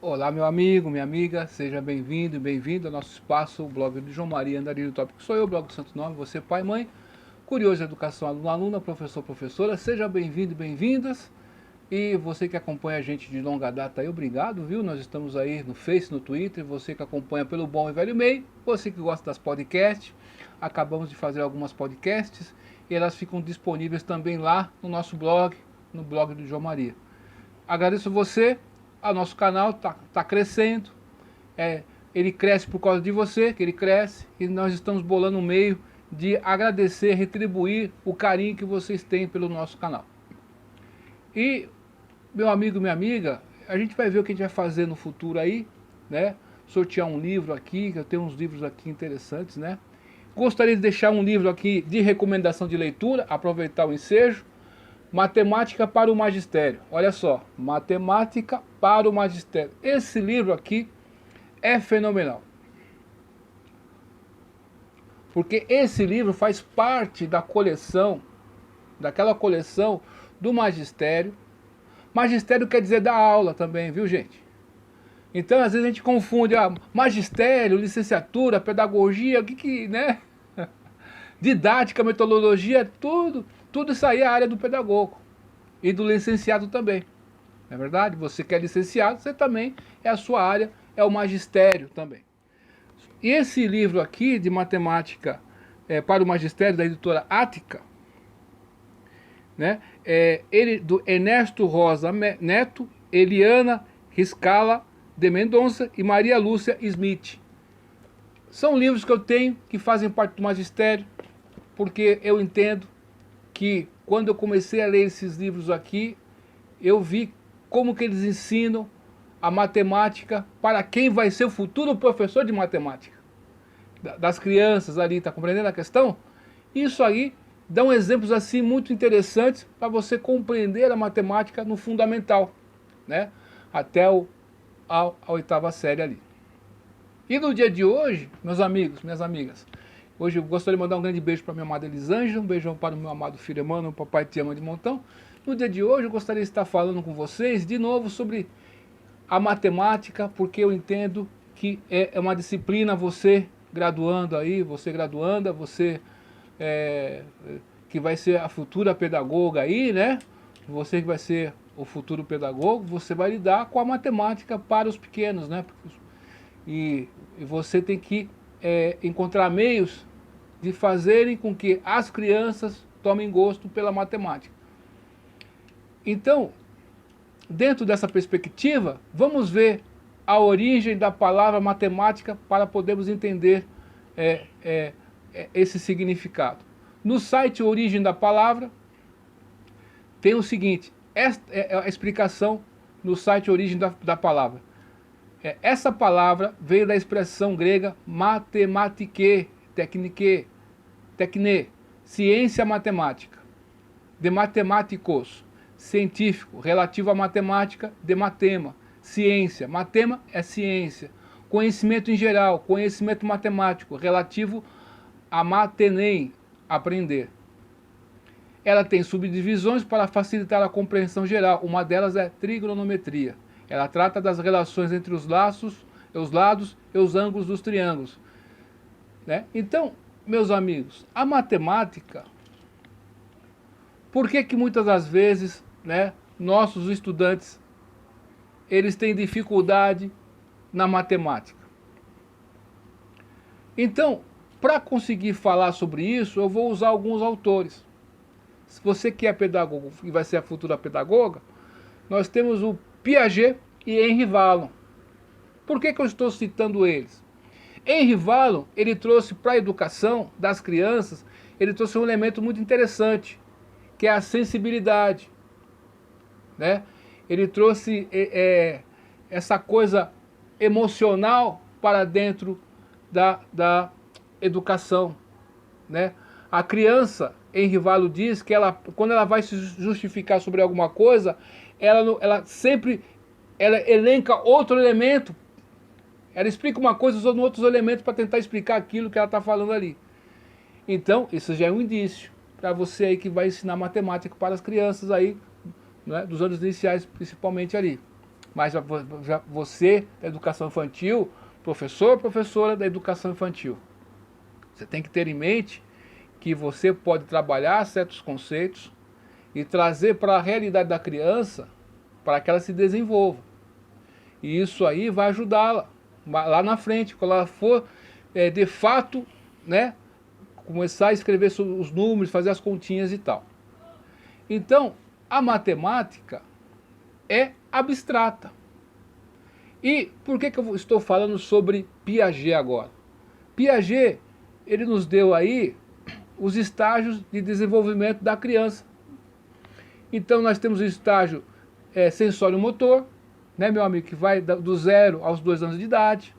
Olá, meu amigo, minha amiga, seja bem-vindo e bem-vindo ao nosso espaço, o blog de João Maria Andarilho Tópico. Sou eu, o blog do Santo Nome, você pai, mãe, curioso de educação, aluno, aluna, professor, professora, seja bem-vindo e bem-vindas. E você que acompanha a gente de longa data aí, obrigado, viu? Nós estamos aí no Face, no Twitter, você que acompanha pelo bom e velho meio, você que gosta das podcasts, acabamos de fazer algumas podcasts e elas ficam disponíveis também lá no nosso blog, no blog do João Maria. Agradeço você, o nosso canal tá crescendo, é, ele cresce por causa de você, que ele cresce, e nós estamos bolando um meio de agradecer, retribuir o carinho que vocês têm pelo nosso canal. E, meu amigo, minha amiga, a gente vai ver o que a gente vai fazer no futuro aí, né? Sortear um livro aqui, que eu tenho uns livros aqui interessantes, né? Gostaria de deixar um livro aqui de recomendação de leitura, aproveitar o ensejo. Matemática para o Magistério. Olha só, Matemática para o Magistério. Esse livro aqui é fenomenal. Porque esse livro faz parte da coleção, daquela coleção do Magistério. Magistério quer dizer dar aula também, viu, gente? Então, às vezes a gente confunde magistério, licenciatura, pedagogia, né? Didática, metodologia, tudo isso aí é a área do pedagogo e do licenciado também. Não é verdade? Você que é licenciado, você também é a sua área, é o magistério também. E esse livro aqui de matemática para o magistério da editora Ática, né? Ele do Ernesto Rosa Neto, Eliana Riscala de Mendonça e Maria Lúcia Smith. São livros que eu tenho que fazem parte do magistério, porque eu entendo que quando eu comecei a ler esses livros aqui, eu vi como que eles ensinam a matemática para quem vai ser o futuro professor de matemática. Das crianças ali, tá compreendendo a questão? Isso aí dão exemplos assim muito interessantes para você compreender a matemática no fundamental, né? Até a oitava série ali. E no dia de hoje, meus amigos, minhas amigas, hoje eu gostaria de mandar um grande beijo para minha amada Elisângela, um beijão para o meu amado filho Emmanuel, o papai te ama de montão. No dia de hoje eu gostaria de estar falando com vocês de novo sobre a matemática, porque eu entendo que é uma disciplina, você graduando aí, você graduanda, você é, que vai ser a futura pedagoga aí, né? Você que vai ser o futuro pedagogo, você vai lidar com a matemática para os pequenos, né? E você tem que encontrar meios de fazerem com que as crianças tomem gosto pela matemática. Então, dentro dessa perspectiva, vamos ver a origem da palavra matemática para podermos entender esse significado. No site Origem da Palavra, tem o seguinte, esta é a explicação no site Origem da Palavra. Essa palavra veio da expressão grega matematike, techne, ciência matemática, de matemáticos, científico, relativo à matemática, de matema, ciência, matema é ciência, conhecimento em geral, conhecimento matemático, relativo a matenem, aprender. Ela tem subdivisões para facilitar a compreensão geral, uma delas é trigonometria. Ela trata das relações entre os lados e os ângulos dos triângulos. Né? Então, meus amigos, a matemática, por que muitas das vezes, né, nossos estudantes, eles têm dificuldade na matemática? Então, para conseguir falar sobre isso, eu vou usar alguns autores. Se você que é pedagogo e vai ser a futura pedagoga, nós temos o Piaget e Henri Wallon. Por que eu estou citando eles? Henri Wallon, ele trouxe para a educação das crianças, ele trouxe um elemento muito interessante, que é a sensibilidade. Né? Ele trouxe essa coisa emocional para dentro da educação. Né? A criança, Henri Wallon diz que quando ela vai se justificar sobre alguma coisa, ela sempre elenca outro elemento, ela explica uma coisa usando outros elementos para tentar explicar aquilo que ela está falando ali. Então, isso já é um indício para você aí que vai ensinar matemática para as crianças aí, né, dos anos iniciais principalmente ali. mas já você da educação infantil, professor, professora da educação infantil, você tem que ter em mente que você pode trabalhar certos conceitos e trazer para a realidade da criança para que ela se desenvolva. E isso aí vai ajudá-la lá na frente, quando ela for de fato, né, começar a escrever os números, fazer as continhas e tal. Então, a matemática é abstrata. E por que eu estou falando sobre Piaget agora? Piaget, ele nos deu aí os estágios de desenvolvimento da criança. Então nós temos o estágio sensório-motor, né, meu amigo, que vai do 0 aos 2 anos de idade.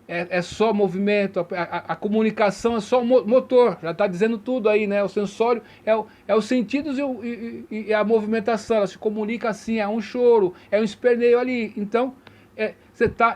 É só movimento, a comunicação é só motor, já está dizendo tudo aí, né? O sensório é os sentidos e a movimentação, ela se comunica assim, é um choro, é um esperneio ali. Então,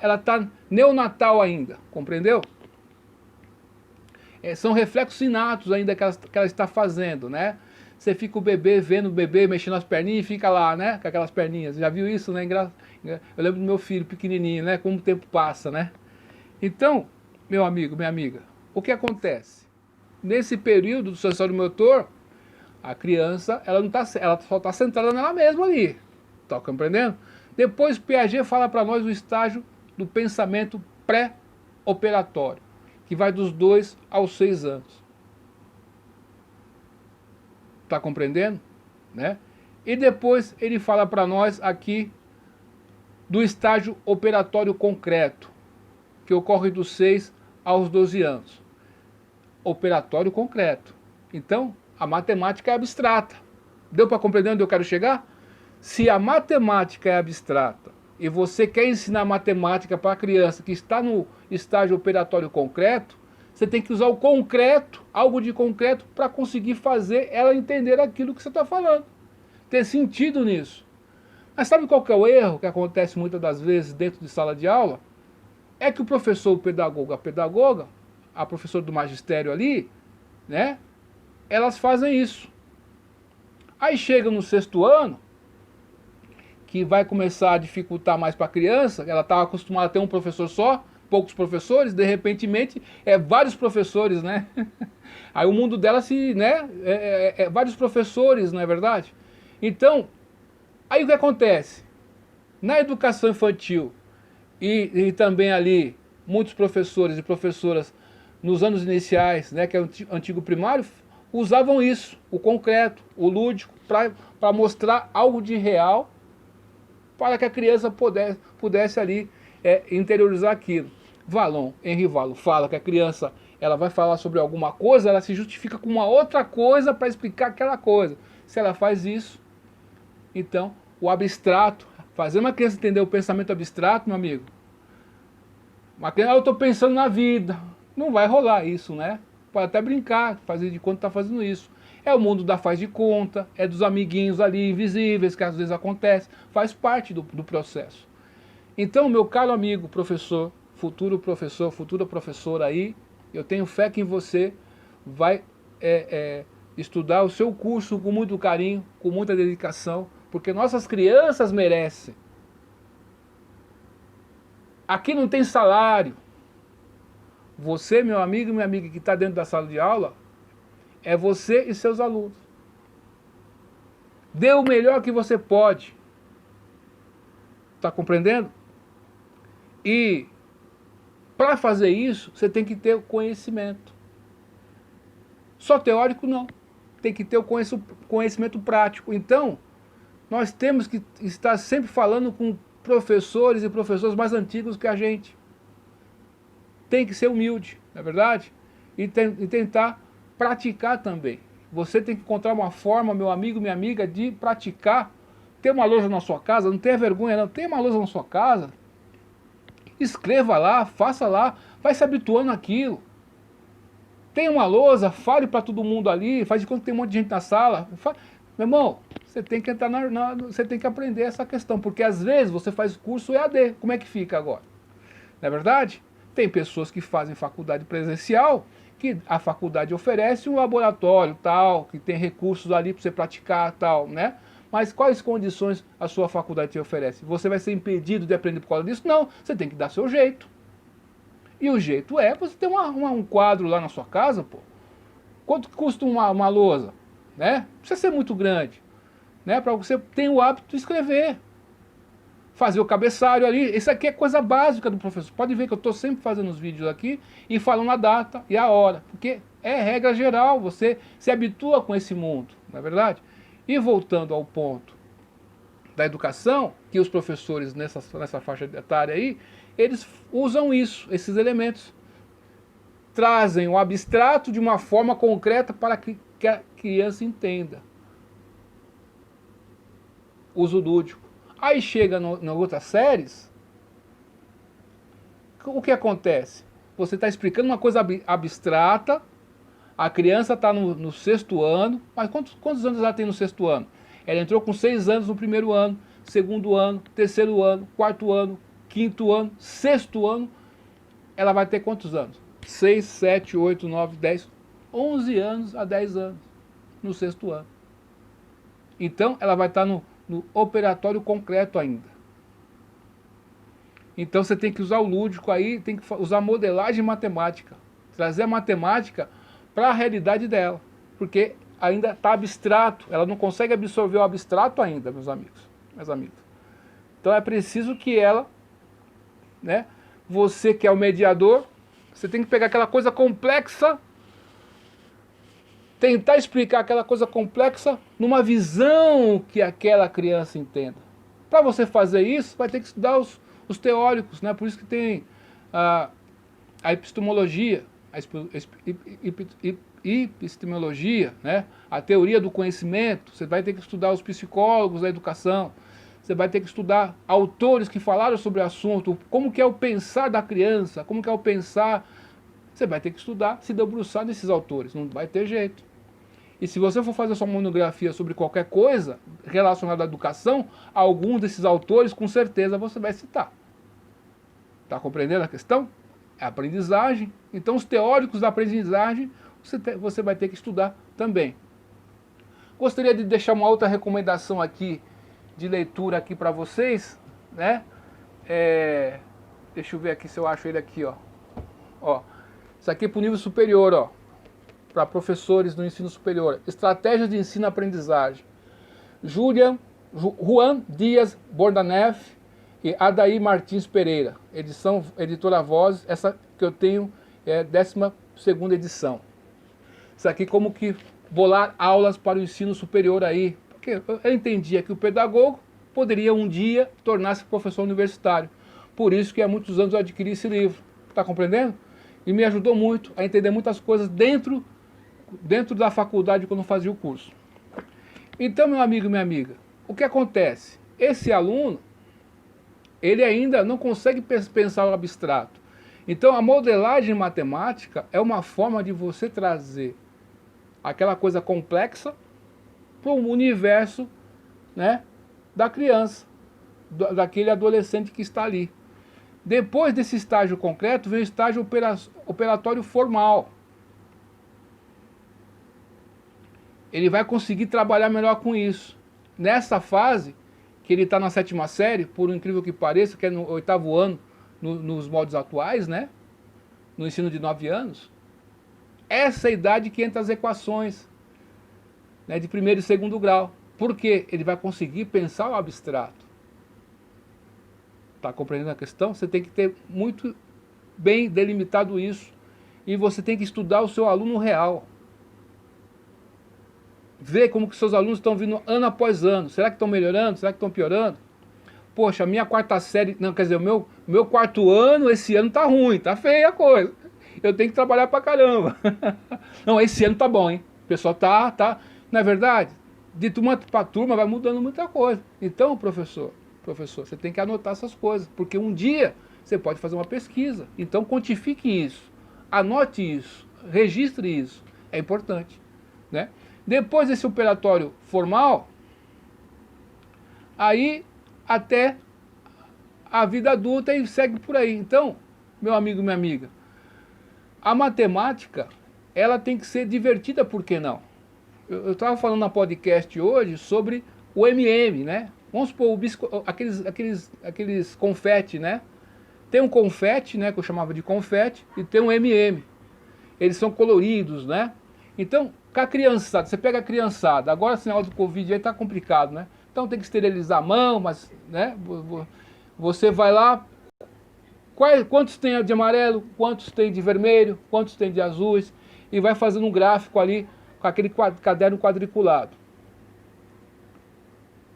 ela está neonatal ainda, compreendeu? São reflexos inatos ainda que ela está fazendo, né? Você fica o bebê vendo o bebê mexendo as perninhas e fica lá, né? Com aquelas perninhas. Já viu isso, né? Eu lembro do meu filho pequenininho, né? Como o tempo passa, né? Então, meu amigo, minha amiga, o que acontece? Nesse período do sensório motor, a criança, ela só está centrada nela mesma ali. Tá compreendendo? Depois Piaget fala para nós o estágio do pensamento pré-operatório, que vai dos 2 aos 6 anos. Tá compreendendo? Né? E depois ele fala para nós aqui do estágio operatório concreto, que ocorre dos 6 aos 12 anos. Operatório concreto. Então, a matemática é abstrata. Deu para compreender onde eu quero chegar? Se a matemática é abstrata e você quer ensinar matemática para a criança que está no estágio operatório concreto, você tem que usar o concreto, algo de concreto, para conseguir fazer ela entender aquilo que você está falando. Ter sentido nisso. Mas sabe qual que é o erro que acontece muitas das vezes dentro de sala de aula? É que o professor, o pedagogo, a pedagoga, a professora do magistério ali, né? Elas fazem isso. Aí chega no 6º ano, que vai começar a dificultar mais para a criança, ela estava acostumada a ter um professor só, poucos professores, de repentemente vários professores, né? Aí o mundo dela né? Vários professores, não é verdade? Então, aí o que acontece? Na educação infantil, e também ali, muitos professores e professoras nos anos iniciais, né, que é o antigo primário, usavam isso, o concreto, o lúdico, para mostrar algo de real, para que a criança pudesse ali interiorizar aquilo. Henri Vallon fala que a criança ela vai falar sobre alguma coisa, ela se justifica com uma outra coisa para explicar aquela coisa. Se ela faz isso, então o abstrato, fazer uma criança entender o pensamento abstrato, meu amigo, uma criança, eu estou pensando na vida, não vai rolar isso, né? Pode até brincar, fazer de conta que está fazendo isso. É o mundo da faz de conta, é dos amiguinhos ali invisíveis, que às vezes acontece, faz parte do processo. Então, meu caro amigo, professor, futura professora aí, eu tenho fé que em você vai estudar o seu curso com muito carinho, com muita dedicação, porque nossas crianças merecem. Aqui não tem salário. Você, meu amigo e minha amiga que está dentro da sala de aula, é você e seus alunos. Dê o melhor que você pode. Está compreendendo? E para fazer isso, você tem que ter o conhecimento. Só teórico não. Tem que ter o conhecimento prático. Então, nós temos que estar sempre falando com professores e professores mais antigos que a gente. Tem que ser humilde, não é verdade? E tentar praticar também. Você tem que encontrar uma forma, meu amigo, minha amiga, de praticar. Ter uma lousa na sua casa, não tenha vergonha não. Tem uma lousa na sua casa, escreva lá, faça lá, vai se habituando àquilo. Tem uma lousa, fale para todo mundo ali, faz de conta que tem um monte de gente na sala. Meu irmão, você tem que entrar você tem que aprender essa questão, porque às vezes você faz curso EAD, como é que fica agora? Não é verdade? Tem pessoas que fazem faculdade presencial, que a faculdade oferece um laboratório, tal, que tem recursos ali para você praticar, tal, né? Mas quais condições a sua faculdade te oferece? Você vai ser impedido de aprender por causa disso? Não, você tem que dar seu jeito. E o jeito é você ter um quadro lá na sua casa, pô. Quanto custa uma lousa? Né? Não precisa ser muito grande. Né? Para você ter o hábito de escrever. Fazer o cabeçalho ali. Isso aqui é coisa básica do professor. Pode ver que eu estou sempre fazendo os vídeos aqui e falando a data e a hora. Porque é regra geral, você se habitua com esse mundo, não é verdade? E voltando ao ponto da educação, que os professores nessa faixa etária aí, eles usam isso, esses elementos. Trazem o abstrato de uma forma concreta para que a criança entenda. Uso lúdico. Aí chega nas outras séries, o que acontece? Você está explicando uma coisa abstrata, a criança está no 6º ano, mas quantos anos ela tem no 6º ano? Ela entrou com 6 anos no 1º ano, 2º ano, 3º ano, 4º ano, 5º ano, 6º ano, ela vai ter quantos anos? 6, 7, 8, 9, 10, 11 anos a 10 anos no 6º ano. Então ela vai estar no operatório concreto ainda. Então você tem que usar o lúdico aí, tem que usar modelagem matemática. Trazer a matemática para a realidade dela. Porque ainda está abstrato, ela não consegue absorver o abstrato ainda, meus amigos. Então é preciso que ela, né, você que é o mediador, você tem que pegar aquela coisa complexa, tentar explicar aquela coisa complexa numa visão que aquela criança entenda. Para você fazer isso, vai ter que estudar os teóricos, né? Por isso que tem a epistemologia, epistemologia, né? A teoria do conhecimento. Você vai ter que estudar os psicólogos da educação, você vai ter que estudar autores que falaram sobre o assunto, como que é o pensar da criança, como que é o pensar. Você vai ter que estudar, se debruçar nesses autores, não vai ter jeito. E se você for fazer sua monografia sobre qualquer coisa relacionada à educação, algum desses autores com certeza você vai citar. Está compreendendo a questão? É aprendizagem. Então os teóricos da aprendizagem você vai ter que estudar também. Gostaria de deixar uma outra recomendação aqui, de leitura aqui para vocês, né? Deixa eu ver aqui se eu acho ele aqui, ó. Isso aqui é para o nível superior, ó. Para professores do ensino superior. Estratégias de ensino-aprendizagem. Juan Dias Bordanef e Adair Martins Pereira. Editora Voz, essa que eu tenho é a 12ª edição. Isso aqui como que bolar aulas para o ensino superior aí. Porque eu entendia que o pedagogo poderia um dia tornar-se professor universitário. Por isso que há muitos anos eu adquiri esse livro. Está compreendendo? E me ajudou muito a entender muitas coisas dentro da faculdade quando fazia o curso. Então, meu amigo e minha amiga, o que acontece? Esse aluno, ele ainda não consegue pensar o abstrato. Então, a modelagem matemática é uma forma de você trazer aquela coisa complexa para o universo, né, da criança, daquele adolescente que está ali. Depois desse estágio concreto, vem o estágio operatório formal. Ele vai conseguir trabalhar melhor com isso. Nessa fase, que ele está na 7ª série, por incrível que pareça, que é no 8º ano, nos moldes atuais, né? No ensino de 9 anos, essa é a idade que entra as equações, né, de 1º e 2º grau. Por quê? Ele vai conseguir pensar o abstrato. Está compreendendo a questão? Você tem que ter muito bem delimitado isso. E você tem que estudar o seu aluno real. Ver como que seus alunos estão vindo ano após ano. Será que estão melhorando? Será que estão piorando? Poxa, a minha 4ª série... Não, quer dizer, o meu 4º ano, esse ano tá ruim, tá feia a coisa. Eu tenho que trabalhar pra caramba. Não, esse ano tá bom, hein? O pessoal tá... Não é verdade? De turma para turma vai mudando muita coisa. Então, professor, você tem que anotar essas coisas. Porque um dia você pode fazer uma pesquisa. Então, quantifique isso. Anote isso. Registre isso. É importante, né? Depois desse operatório formal, aí até a vida adulta e segue por aí. Então, meu amigo e minha amiga, a matemática, ela tem que ser divertida, por que não? Eu estava falando na podcast hoje sobre o MM, né? Vamos supor, aqueles confete, né? Tem um confete, né, que eu chamava de confete, e tem um MM. Eles são coloridos, né? Então, com a criançada, você pega a criançada, agora esse negócio do Covid aí tá complicado, né? Então tem que esterilizar a mão, mas, né? Você vai lá, quantos tem de amarelo, quantos tem de vermelho, quantos tem de azuis, e vai fazendo um gráfico ali com aquele caderno quadriculado.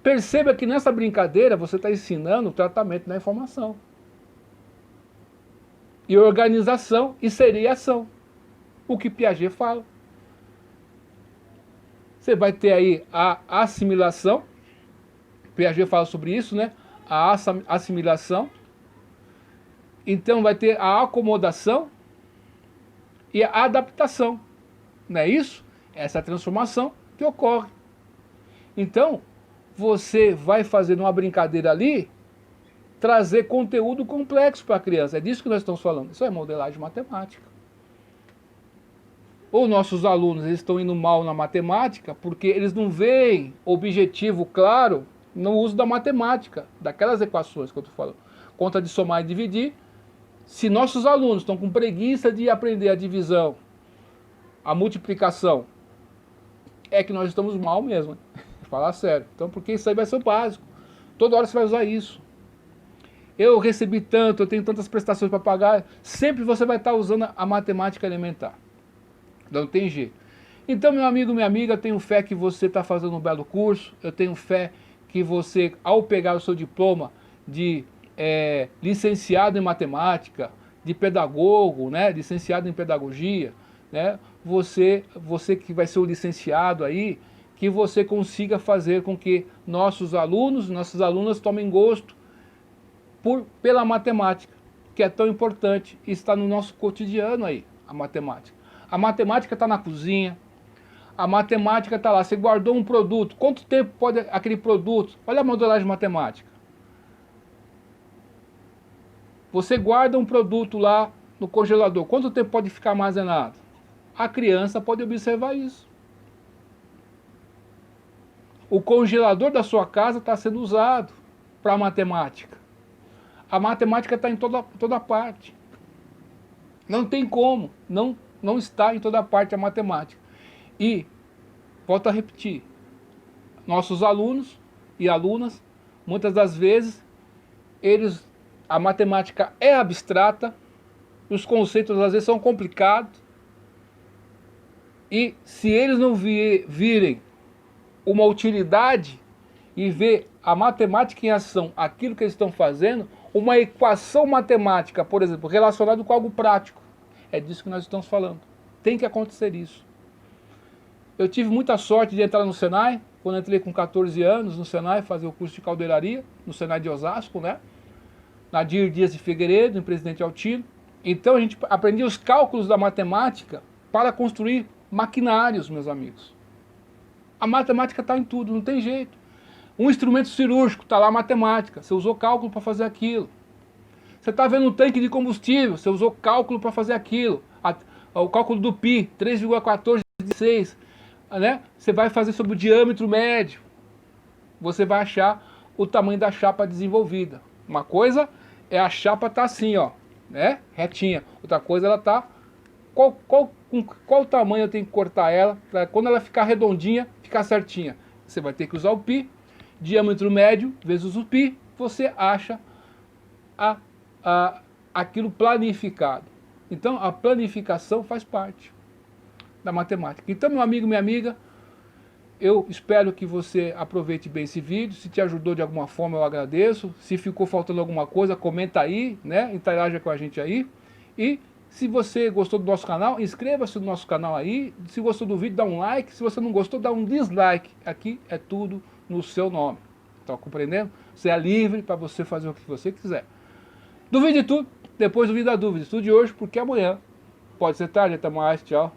Perceba que nessa brincadeira você está ensinando o tratamento da informação. E organização e seriação. O que Piaget fala. Você vai ter aí a assimilação. Piaget fala sobre isso, né? A assimilação. Então vai ter a acomodação e a adaptação. Não é isso? Essa transformação que ocorre. Então, você vai fazer uma brincadeira ali, trazer conteúdo complexo para a criança. É disso que nós estamos falando. Isso é modelagem matemática. Os nossos alunos eles estão indo mal na matemática porque eles não veem objetivo claro no uso da matemática, daquelas equações que eu estou falando. Conta de somar e dividir. Se nossos alunos estão com preguiça de aprender a divisão, a multiplicação, é que nós estamos mal mesmo, né? Falar sério. Então, porque isso aí vai ser o básico. Toda hora você vai usar isso. Eu recebi tanto, eu tenho tantas prestações para pagar. Sempre você vai estar usando a matemática elementar. Não tem jeito. Então, meu amigo, minha amiga, eu tenho fé que você está fazendo um belo curso. Eu tenho fé que você, ao pegar o seu diploma de licenciado em matemática, de pedagogo, né, licenciado em pedagogia, né, você que vai ser o licenciado aí, que você consiga fazer com que nossos alunos, nossas alunas tomem gosto pela matemática, que é tão importante e está no nosso cotidiano aí, a matemática. A matemática está na cozinha, a matemática está lá, você guardou um produto, quanto tempo pode aquele produto, olha a modelagem matemática. Você guarda um produto lá no congelador, quanto tempo pode ficar armazenado? A criança pode observar isso. O congelador da sua casa está sendo usado para a matemática. A matemática está em toda parte. Não tem como, não está em toda parte a matemática. E, volto a repetir, nossos alunos e alunas, muitas das vezes, a matemática é abstrata, os conceitos às vezes são complicados, e se eles não virem uma utilidade e ver a matemática em ação, aquilo que eles estão fazendo, uma equação matemática, por exemplo, relacionada com algo prático. É disso que nós estamos falando. Tem que acontecer isso. Eu tive muita sorte de entrar no Senai, quando eu entrei com 14 anos no Senai, fazer o curso de caldeiraria, no Senai de Osasco, né? Nadir Dias de Figueiredo, em Presidente Altino. Então a gente aprendia os cálculos da matemática para construir maquinários, meus amigos. A matemática está em tudo, não tem jeito. Um instrumento cirúrgico, está lá a matemática. Você usou cálculo para fazer aquilo. Você está vendo um tanque de combustível, você usou cálculo para fazer aquilo. O cálculo do π, 3,1416, né? Você vai fazer sobre o diâmetro médio. Você vai achar o tamanho da chapa desenvolvida. Uma coisa é a chapa tá assim, ó, né? Retinha. Outra coisa ela tá... Qual tamanho eu tenho que cortar ela para quando ela ficar redondinha, ficar certinha? Você vai ter que usar o π, diâmetro médio vezes o π, você acha aquilo planificado. Então a planificação faz parte da matemática. Então, meu amigo, minha amiga, eu espero que você aproveite bem esse vídeo. Se te ajudou de alguma forma, eu agradeço. Se ficou faltando alguma coisa, comenta aí, né? Interaja com a gente aí. E se você gostou do nosso canal, inscreva-se no nosso canal aí. Se gostou do vídeo, dá um like. Se você não gostou, dá um dislike. Aqui é tudo no seu nome. Tá compreendendo? Você é livre para você fazer o que você quiser. Duvide de tudo, depois duvide da dúvida. Estude hoje, porque amanhã pode ser tarde. Até mais, tchau.